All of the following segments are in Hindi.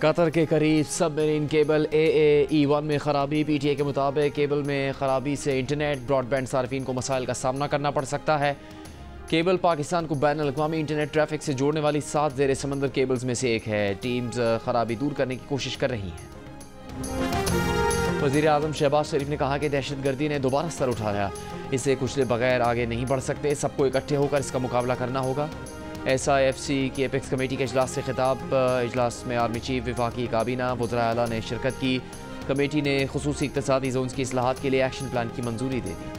कतर के करीब सबमरीन केबल AAE-1 में खराबी। PTI के मुताबिक केबल में खराबी से इंटरनेट ब्रॉडबैंड सार्फिन को मसाइल का सामना करना पड़ सकता है। केबल पाकिस्तान को बैन अल-अक़वामी इंटरनेट ट्रैफिक से जोड़ने वाली 7 ज़ेर समंदर केबल्स में से एक है। टीम्स खराबी दूर करने की कोशिश कर रही हैं। वज़ीर आज़म शहबाज शरीफ ने कहा कि दहशतगर्दी ने दोबारा सर उठाया, इसे कुचले बगैर आगे नहीं बढ़ सकते, सबको इकट्ठे होकर इसका मुकाबला करना होगा। SIFC की एपेक्स कमेटी के इजलास से खिताब। इजलास में आर्मी चीफ, वफाकी काबीना, वज़राए आला ने शिरकत की। कमेटी ने खुसूसी इक़्तिसादी जोन्स की इस्लाहात के लिए एक्शन प्लान की मंजूरी दे दी।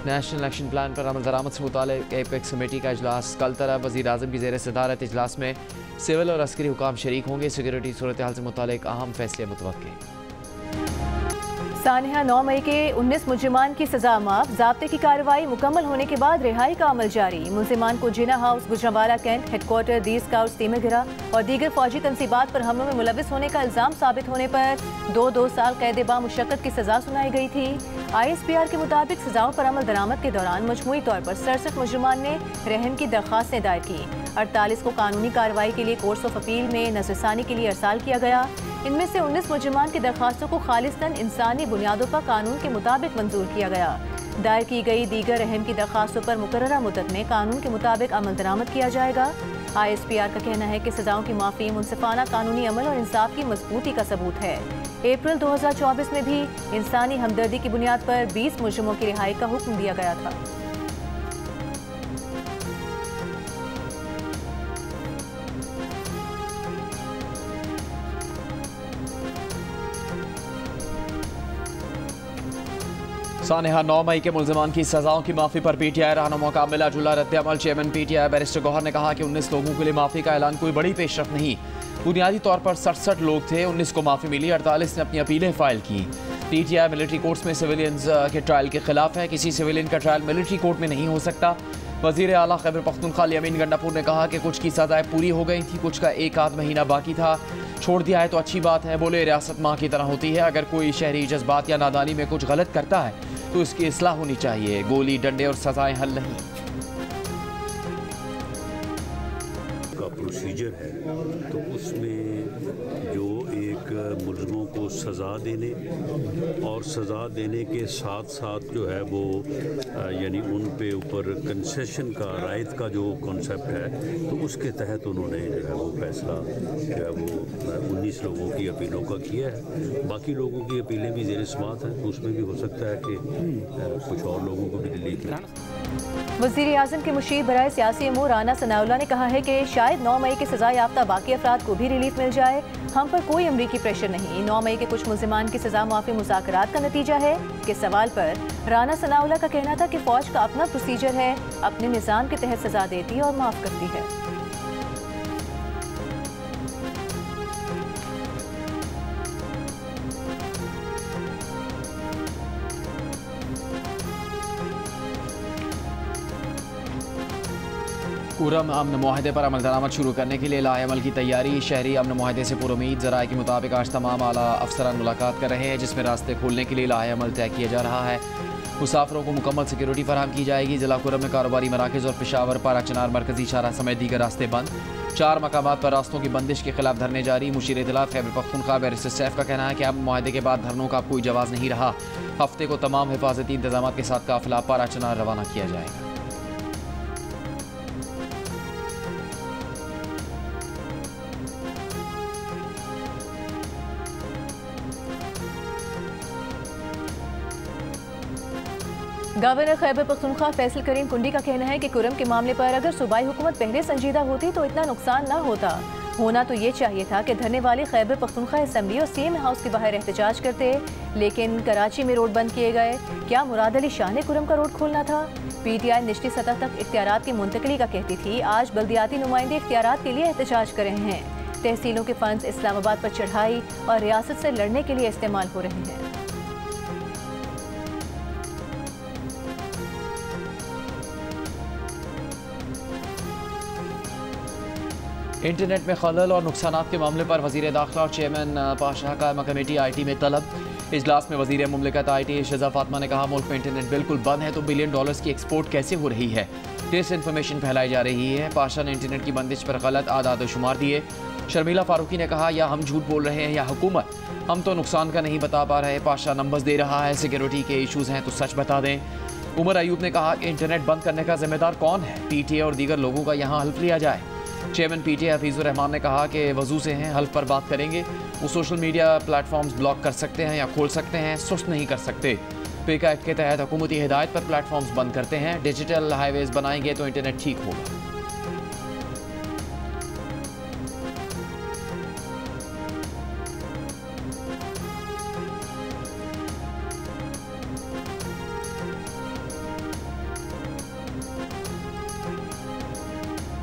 नेशनल एक्शन प्लान पर अमल दरामद से मुताल्लिक़ एपेक्स कमेटी का इजलास कल तरफ वज़ीर आज़म की ज़ेर सदारत इजलास में सिविल और अस्करी हुकाम शरीक होंगे। सिक्योरिटी सूरत हाल से मुताल्लिक़ अहम फैसले मुतवक्के। सानिया 9 मई के 19 मुजरिमान की सजा माफ। ज़ाब्ते की कार्रवाई मुकम्मल होने के बाद रिहाई का अमल जारी। मुलजिमान को जिना हाउस, गुजरावाला कैंट, हेडक्वार्टर, दी स्काउट्स, तीमगिरा और दीगर फौजी तनसीबात पर हमलों में मुलविस होने का इल्ज़ाम साबित होने पर 2 साल कैद बामुशक्कत की सजा सुनाई गई थी। ISPR के मुताबिक सजाओं पर अमल दरामद के दौरान मजमूई तौर पर 67 मुजरिमान ने रहम की दरख्वास्तें दायर की। 48 को कानूनी कार्रवाई के लिए कोर्ट्स ऑफ अपील में नज़रसानी के लिए अरसाल किया गया। इनमें से 19 मुजरिमान की दरख्वास्तों को खालिस्तन इंसानी बुनियादों पर कानून के मुताबिक मंजूर किया गया। दायर की गई दीगर रहम की दरख्वास्तों पर मुकर्ररा मुद्दत में कानून के मुताबिक अमल दरामद किया जाएगा। ISPR का कहना है कि सजाओं की माफ़ी मुनसिफाना कानूनी अमल और इंसाफ की मजबूती का सबूत है। अप्रैल 2024 में भी इंसानी हमदर्दी की बुनियाद पर 20 मुजरिमों की रिहाई का हुक्म दिया गया था। सानिया 9 मई के मुलजमान की सजाओं की माफ़ी पर PTI रहनुमा का मिला जुला रद्द-ए-अमल। चेयरमैन PTI बैरिस्टर गौहर ने कहा कि 19 लोगों के लिए माफ़ी का ऐलान कोई बड़ी पेशरफ नहीं। बुनियादी तौर पर 67 लोग थे, 19 को माफ़ी मिली, 48 ने अपनी अपीलें फाइल की। PTI मिलिट्री कोर्ट्स में सिविलियंस के ट्रायल के खिलाफ है। किसी सिविलियन का ट्रायल मिलिट्री कोर्ट में नहीं हो सकता। वज़ीर आला खैबर पख्तूनख्वा यामीन गंडापुर ने कहा कि कुछ की सजाएं पूरी हो गई थी, कुछ का 1 महीना बाकी था। छोड़ दिया है तो अच्छी बात है। बोले रियासत माँ की तरह होती है, अगर कोई शहरी जज्बात या नादानी में कुछ गलत करता है तो इसकी इस्लाह होनी चाहिए। गोली, डंडे और सजाएं हल नहीं। का प्रोसीजर है तो उसमें जो एक मुलज़िमों को सज़ा देने और सज़ा देने के साथ साथ जो है वो यानी उन पे ऊपर कंसेशन का, रायत का जो कॉन्सेप्ट है, तो उसके तहत उन्होंने जो है वो फैसला जो है वो 19 लोगों की अपीलों का किया है। बाकी लोगों की अपीलें भी ज़ेर समाअत हैं, तो उसमें भी हो सकता है कि कुछ और लोगों को भी रिलीफ मिले। वज़ीर आज़म के मुशीर बराए सियासी अमूर राना सनाउल्लाह ने कहा है कि शायद 9 मई की सजा याफ्ता बाकी अफराद को भी रिलीफ मिल जाए। हम पर कोई अमरीकी प्रेशर नहीं। 9 मई के कुछ मुलजिमान की सजा माफ़ी मुज़ाकरात का नतीजा है। के सवाल पर राना सनाउल्लाह का कहना था कि फ़ौज का अपना प्रोसीजर है, अपने निज़ाम के तहत सजा देती है और माफ़ करती है। कुरम अमन मुआहदे पर अमल दरामद शुरू करने के लिए लाएअमल की तैयारी। शहरी अमन मुआहदे से पुरुमीद। ज़राए के मुताबिक आज तमाम आला अफसरान मुलाकात कर रहे हैं, जिसमें रास्ते खोलने के लिए लाएअमल तय किया जा रहा है। मुसाफिरों को मुकम्मल सिक्योरिटी फराहम की जाएगी। ज़िला कुरम में कारोबारी मराकज़ और पेशावर, पारा चनार, मरकजी शाहराह समेत दीगर रास्ते बंद। 4 मकामात पर रास्तों की बंदिश के खिलाफ धरने जारी। मुशीर इत्तलात खैबर पख्तूनख्वा बैरिस्टर सैफ का कहना है कि अमन मुआहदे के बाद धरनों का कोई जवाब नहीं रहा। हफ्ते को तमाम हिफाजती इंतजाम के साथ काफिला पारा चनार रवाना किया जाएगा। गवर्नर खैबर पख्तूनख्वा फैसल करीम कुंडी का कहना है कि कुरम के मामले पर अगर सूबाई हुकूमत पहले संजीदा होती तो इतना नुकसान न होता। होना तो ये चाहिए था कि धरने वाले खैबर पख्तूनख्वा असम्बली और CM हाउस के बाहर एहतजाज करते, लेकिन कराची में रोड बंद किए गए। क्या मुराद अली शाह ने कुरम का रोड खोलना था? PTI निचली सतह तक इख्तियारात की मुंतकली का कहती थी। आज बल्दियाती नुमाइंदे इख्तियारात के लिए एहतजाज कर रहे हैं। तहसीलों के फंड्स इस्लामाबाद पर चढ़ाई और रियासत से लड़ने के लिए इस्तेमाल हो रहे हैं। इंटरनेट में खलल और नुकसानात के मामले पर वज़ीर दाखिला और चेयरमैन पाशाह का कमेटी IT में तलब। इजलास में वज़ीर मुमलिकत IT शहज़ा फातिमा ने कहा, मुल्क में इंटरनेट बिल्कुल बंद है तो $बिलियन की एक्सपोर्ट कैसे हो रही है। डिस इन्फॉर्मेशन फैलाई जा रही है। पाशा ने इंटरनेट की बंदिश पर गलत आदाद शुमार दिए। शर्मिला फारूकी ने कहा, या हम झूठ बोल रहे हैं या हुकूमत, हम तो नुकसान का नहीं बता पा रहे। पाशा नंबर्स दे रहा है, सिक्योरिटी के इशूज़ हैं तो सच बता दें। उमर अयूब ने कहा कि इंटरनेट बंद करने का जिम्मेदार कौन है, PTA और दीगर लोगों का यहाँ हल्फ लिया जाए। चेयरमैन PTA हफीज़ुर रहमान ने कहा कि वजू से हैं, हल्फ पर बात करेंगे। वो सोशल मीडिया प्लेटफॉर्म्स ब्लॉक कर सकते हैं या खोल सकते हैं, सुस्त नहीं कर सकते। पिक एक्ट के तहत हुकूमती हिदायत पर प्लेटफॉर्म्स बंद करते हैं। डिजिटल हाईवेज बनाएंगे तो इंटरनेट ठीक होगा।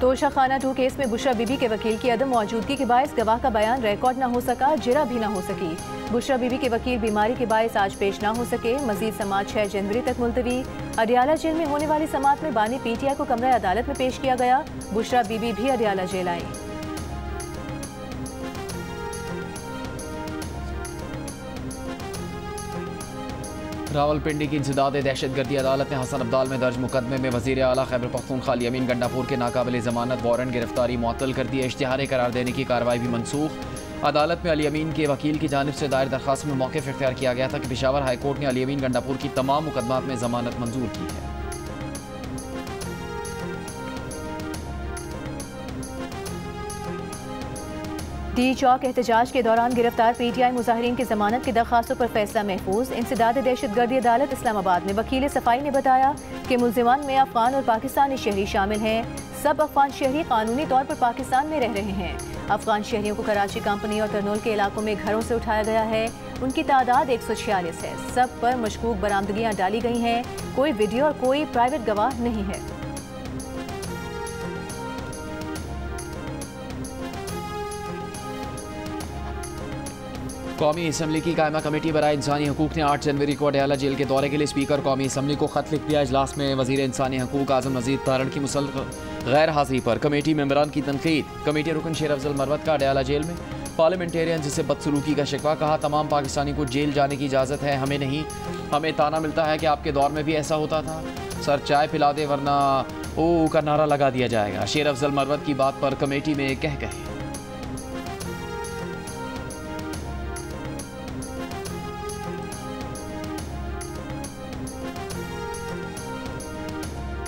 तोशाखाना 2 केस में बुशरा बीबी के वकील की अदम मौजूदगी के बायस गवाह का बयान रिकॉर्ड न हो सका, जिरा भी न हो सकी। बुशरा बीबी के वकील बीमारी के बायस आज पेश न हो सके। मजीद समात 6 जनवरी तक मुलतवी। अडियाला जेल में होने वाली समात में बानी PTI को कमरा अदालत में पेश किया गया। बुशरा बीबी भी अडियाला जेल आई। रावलपिंडी की इंसदाद दहशतगर्दी अदालत ने हसन अब्दाल में दर्ज मुकदमे में वज़ीर आला खैबर पख्तूनख्वा अली अमीन गंडापुर के नाकाबिल ज़मानत वारंट गिरफ्तारी मुअत्तल कर दी है। इश्तिहार करार देने की कार्रवाई भी मनसूख। अदालत में अली अमीन के वकील की जानिब से दायर दरख्वास्त में मौक़िफ़ इख्तियार किया गया था कि पेशावर हाई कोर्ट ने अली अमीन गंडापुर की तमाम मुकदमात में ज़मानत मंजूर की है। डी चौक एहतजाज के दौरान गिरफ्तार PTI मुजाहिरीन की जमानत की दरख्वास्तों पर फैसला महफूज। इंसदाद दहशतगर्दी अदालत इस्लामाबाद में वकील सफाई ने बताया कि मुल्जिमान में अफगान और पाकिस्तानी शहरी शामिल हैं। सब अफगान शहरी कानूनी तौर पर पाकिस्तान में रह रहे हैं। अफगान शहरियों को कराची कंपनी और तरनोल के इलाकों में घरों से उठाया गया है। उनकी तादाद 146 है। सब पर मशकूक बरामदगियाँ डाली गई हैं। कोई वीडियो और कोई प्राइवेट गवाह नहीं है। कौमी असम्बली की कायमा कमेटी बराए इंसानी हकूक़ ने 8 जनवरी को अडियाला जेल के दौरे के लिए स्पीकर कौमी असम्बली को खत लिख दिया। इजलास में वज़ीर इंसानी हकूक़ आज़म नज़ीर तारण की मुसल्लक़ गैर हाज़िरी पर कमेटी मेंबरान की तनकीद। कमेटी रुकन शेर अफजल मरवत का अडियाला जेल में पार्लियामेंटेरियन जिसे बदसलूकी का शिकवा। कहा, तमाम पाकिस्तानी को जेल जाने की इजाज़त है, हमें नहीं। हमें ताना मिलता है कि आपके दौर में भी ऐसा होता था। सर चाय पिला दे वरना ओ का नारा लगा दिया जाएगा। शेर अफजल मरवत की बात पर कमेटी में कहे।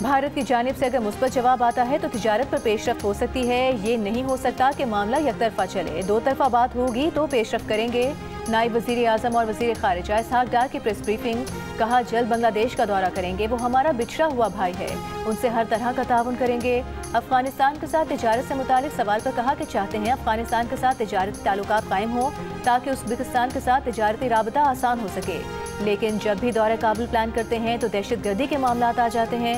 भारत की जानिब से अगर मुस्बत जवाब आता है तो तिजारत पर पेशरफ्त हो सकती है। ये नहीं हो सकता कि मामला यकतरफा चले। दो तरफा बात होगी तो पेशरफ्त करेंगे। नायब वज़ीर आज़म और वज़ीर ख़ारिजा इसहाक़ डार की प्रेस ब्रीफिंग। कहा, जल्द बांग्लादेश का दौरा करेंगे। वो हमारा बिछड़ा हुआ भाई है, उनसे हर तरह का ताउन करेंगे। अफगानिस्तान के साथ तिजारत से मुतालिक सवाल पर कहा कि चाहते हैं अफगानिस्तान के साथ तिजारती ताल्लुकात कायम हो ताकि उज़्बेकिस्तान के साथ तिजारती राबता आसान हो सके। लेकिन जब भी दौरा काबुल प्लान करते हैं तो दहशतगर्दी के मामलात आ जाते हैं।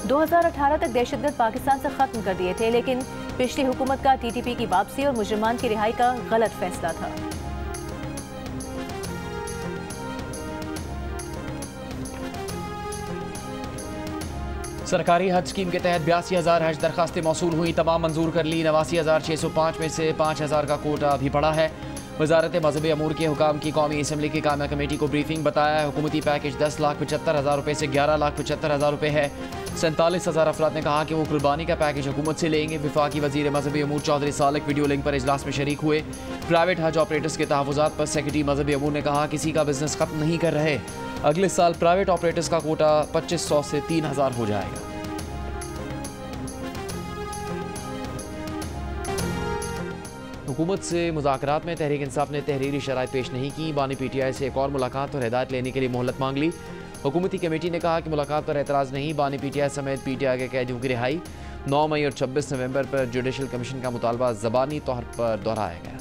2018 तक दहशतगर्द पाकिस्तान से खत्म कर दिए थे, लेकिन पिछली हुकूमत का TTP की वापसी और मुजरिमान की रिहाई का गलत फैसला था। सरकारी हज स्कीम के तहत 82,000 हज दरखास्तें मौसूल हुई, तमाम मंजूर कर ली। 89,605 में से 5,000 का कोटा अभी पड़ा है। वजारत मजहबी अमूर के हुकाम की कौमी असम्बली की कायमा कमेटी को ब्रीफिंग। बताया, हुकूमती पैकेज 10,75,000 रुपये से 11,75,000 रुपये है। 47,000 अफराद ने कहा कि वो कुर्बानी का पैकेज हुकूमत से लेंगे। वफाकी वजीर मजहबी अमूर चौधरी सालिक वीडियो लिंक पर इजलास में शरीक हुए। प्राइवेट हज ऑपरेटर्स के तहफ़्फ़ुज़ात पर सेक्रेटरी मजहबी अमूर ने कहा, किसी का बिजनेस खत्म नहीं कर रहे। अगले साल प्राइवेट ऑपरेटर्स का कोटा 2,500 से 3,000 हो जाएगा। हुकूमत से मुज़ाकरात में तहरीक इंसाफ ने तहरीरी शराइत पेश नहीं की। बानी PTI से एक और मुलाकात और हिदायत लेने के लिए मोहलत मांग ली। हुकूमती कमेटी ने कहा कि मुलाकात पर एतराज़ नहीं। बानी PTI समेत PTI के कैदियों की रिहाई। 9 मई और 26 नवंबर पर जुडिशल कमीशन का मुतालबा ज़बानी तौर पर दोहराया गया।